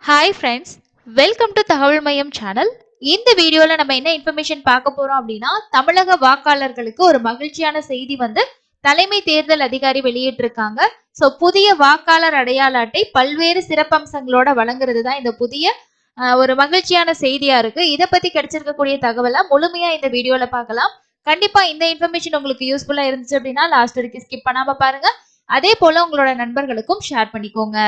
Hi friends, welcome to தகவல் மையம் channel. இந்த வீடியோல நம்ம என்ன இன்ஃபர்மேஷன் பார்க்க போறோம் அப்படின்னா, தமிழக வாக்காளர்களுக்கு ஒரு மகிழ்ச்சியான செய்தி வந்து தலைமை தேர்தல் அதிகாரி வெளியிட்டிருக்காங்க. ஸோ புதிய வாக்காளர் அடையாள அட்டை பல்வேறு சிறப்பம்சங்களோட வழங்குறது தான் இந்த புதிய ஒரு மகிழ்ச்சியான செய்தியா இருக்கு. இதை பத்தி கிடைச்சிருக்கக்கூடிய தகவலை முழுமையா இந்த வீடியோல பார்க்கலாம். கண்டிப்பா இந்த இன்ஃபர்மேஷன் உங்களுக்கு யூஸ்ஃபுல்லா இருந்துச்சு அப்படின்னா லாஸ்ட் வரைக்கும் ஸ்கிப் பண்ணாம பாருங்க. அதே போல உங்களோட நண்பர்களுக்கும் ஷேர் பண்ணிக்கோங்க.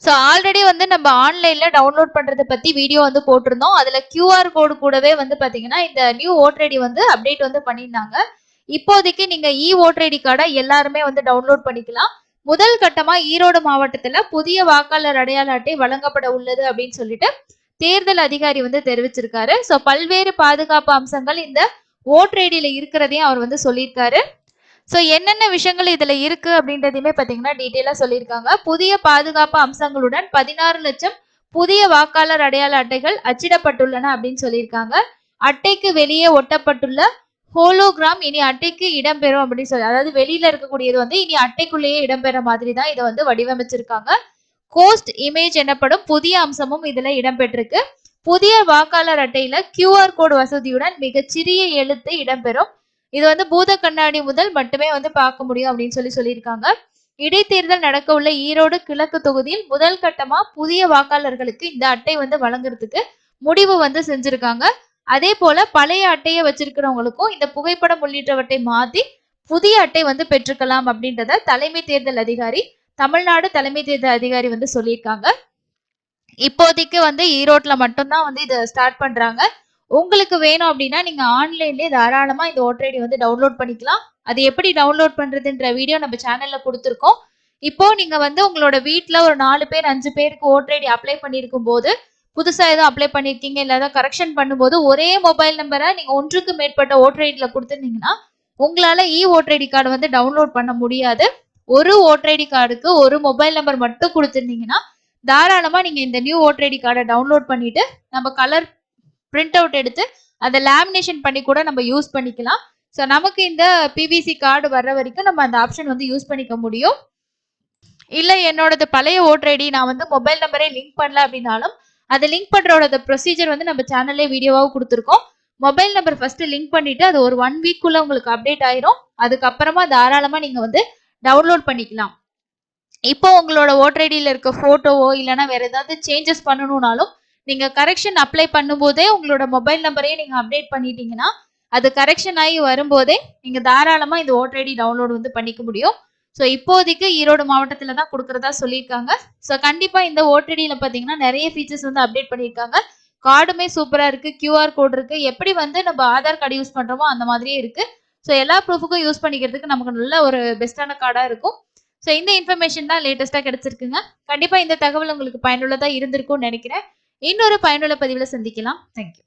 ஸோ ஆல்ரெடி வந்து நம்ம ஆன்லைன்ல டவுன்லோட் பண்றதை பத்தி வீடியோ வந்து போட்டிருந்தோம். அதுல QR கோடு கூடவே வந்து பாத்தீங்கன்னா இந்த நியூ ஓட்டர் ஐடி வந்து அப்டேட் வந்து பண்ணியிருந்தாங்க. இப்போதைக்கு நீங்க ஓட்டர் ஐடி கார்டை எல்லாருமே வந்து டவுன்லோட் பண்ணிக்கலாம். முதல் கட்டமா ஈரோடு மாவட்டத்துல புதிய வாக்காளர் அடையாள அட்டை வழங்கப்பட உள்ளது அப்படின்னு சொல்லிட்டு தேர்தல் அதிகாரி வந்து தெரிவிச்சிருக்காரு. ஸோ பல்வேறு பாதுகாப்பு அம்சங்கள் இந்த ஓட்டர் ஐடியில இருக்கிறதையும் அவர் வந்து சொல்லியிருக்காரு. ஸோ என்னென்ன விஷயங்கள் இதுல இருக்கு அப்படின்றதையுமே பாத்தீங்கன்னா டீட்டெயிலா சொல்லியிருக்காங்க. புதிய பாதுகாப்பு அம்சங்களுடன் 16 லட்சம் புதிய வாக்காளர் அடையாள அட்டைகள் அச்சிடப்பட்டுள்ளன அப்படின்னு சொல்லியிருக்காங்க. அட்டைக்கு வெளியே ஒட்டப்பட்டுள்ள ஹோலோகிராம் இனி அட்டைக்கு இடம்பெறும் அப்படின்னு சொல்லி, அதாவது வெளியில இருக்கக்கூடியது வந்து இனி அட்டைக்குள்ளேயே இடம்பெற மாதிரி தான் இதை வந்து வடிவமைச்சிருக்காங்க. கோஸ்ட் இமேஜ் எனப்படும் புதிய அம்சமும் இதுல இடம்பெற்றிருக்கு. புதிய வாக்காளர் அட்டையில QR கோடு வசதியுடன் மிகச்சிறிய எழுத்து இடம்பெறும். இது வந்து பூத கண்ணாடி முதல் மட்டுமே வந்து பார்க்க முடியும் அப்படின்னு சொல்லியிருக்காங்க. இடைத்தேர்தல் நடக்க உள்ள ஈரோடு கிழக்கு தொகுதியில் முதல் கட்டமா புதிய வாக்காளர்களுக்கு இந்த அட்டை வந்து வழங்குறதுக்கு முடிவு வந்து செஞ்சிருக்காங்க. அதே போல பழைய அட்டையை வச்சிருக்கிறவங்களுக்கும் இந்த புகைப்படம் உள்ளிட்டவற்றை மாத்தி புதிய அட்டை வந்து பெற்றுக்கலாம் அப்படின்றத தலைமை தேர்தல் அதிகாரி, தமிழ்நாடு தலைமை தேர்தல் அதிகாரி வந்து சொல்லியிருக்காங்க. இப்போதைக்கு வந்து ஈரோட்ல மட்டும்தான் வந்து இதை ஸ்டார்ட் பண்றாங்க. உங்களுக்கு வேணும் அப்படின்னா நீங்க ஆன்லைன்லயே தாராளமா இந்த ஓட்டர் ஐடி வந்து டவுன்லோட் பண்ணிக்கலாம். அது எப்படி டவுன்லோட் பண்றதுன்ற வீடியோ நம்ம சேனல்ல கொடுத்துருக்கோம். இப்போ நீங்க வந்து உங்களோட வீட்டுல ஒரு 4 பேர் 5 பேருக்கு ஓட்டர் ஐடி அப்ளை பண்ணிருக்கும் போது, புதுசா ஏதோ அப்ளை பண்ணிருக்கீங்க இல்ல ஏதாவது கரெக்ஷன் பண்ணும்போது ஒரே மொபைல் நம்பரை நீங்க ஒன்றுக்கு மேற்பட்ட ஓட்டர் ஐடியில கொடுத்துருந்தீங்கன்னா உங்களால ஓட்டர் ஐடி கார்டு வந்து டவுன்லோட் பண்ண முடியாது. ஒரு ஓட்டர் ஐடி கார்டுக்கு ஒரு மொபைல் நம்பர் மட்டும் கொடுத்துருந்தீங்கன்னா தாராளமா நீங்க இந்த நியூ ஓட்டர் ஐடி கார்டை டவுன்லோட் பண்ணிட்டு நம்ம கலர் பிரிண்ட் அவுட் எடுத்து அதை லேமினேஷன் பண்ணி கூட நம்ம யூஸ் பண்ணிக்கலாம். ஸோ நமக்கு இந்த பிவிசி கார்டு வர்ற வரைக்கும் நம்ம அந்த ஆப்ஷன் வந்து யூஸ் பண்ணிக்க முடியும். இல்லை என்னோடது பழைய ஓட்டர் ஐடி நான் வந்து மொபைல் நம்பரே லிங்க் பண்ணல அப்படின்னாலும் அதை லிங்க் பண்றோட ப்ரொசீஜர் வந்து நம்ம சேனல்லே வீடியோவாக கொடுத்துருக்கோம். மொபைல் நம்பர் ஃபர்ஸ்ட் லிங்க் பண்ணிட்டு அது ஒரு 1 வீக்குள்ள உங்களுக்கு அப்டேட் ஆயிரும். அதுக்கப்புறமா தாராளமா நீங்க வந்து டவுன்லோட் பண்ணிக்கலாம். இப்போ உங்களோட ஓட்டர் ஐடியில இருக்க போட்டோவோ இல்லைன்னா வேற ஏதாவது சேஞ்சஸ் பண்ணணும்னாலும் நீங்க கரெக்ஷன் அப்ளை பண்ணும்போதே உங்களோட மொபைல் நம்பரையே நீங்க அப்டேட் பண்ணிட்டீங்கன்னா அது கரெக்ஷன் ஆகி வரும்போதே நீங்க தாராளமா இந்த ஓட்டர் ஐடி டவுன்லோட் வந்து பண்ணிக்க முடியும். ஸோ இப்போதைக்கு ஈரோடு மாவட்டத்துல தான் கொடுக்கறதா சொல்லியிருக்காங்க. ஸோ கண்டிப்பா இந்த ஓட்டர் ஐடியில பாத்தீங்கன்னா நிறைய ஃபீச்சர்ஸ் வந்து அப்டேட் பண்ணியிருக்காங்க. கார்டுமே சூப்பரா இருக்கு, QR கோட் இருக்கு. எப்படி வந்து நம்ம ஆதார் கார்டு யூஸ் பண்றோமோ அந்த மாதிரியே இருக்கு. ஸோ எல்லா ப்ரூஃபுக்கும் யூஸ் பண்ணிக்கிறதுக்கு நமக்கு நல்ல ஒரு பெஸ்டான கார்டா இருக்கும். ஸோ இந்த இன்ஃபர்மேஷன் தான் லேட்டஸ்டா கிடைச்சிருக்குங்க. கண்டிப்பா இந்த தகவல் உங்களுக்கு பயனுள்ளதா இருந்திருக்கும்னு நினைக்கிறேன். இன்னொரு பயனுள்ள பதிவுல சந்திக்கலாம். தேங்க்யூ.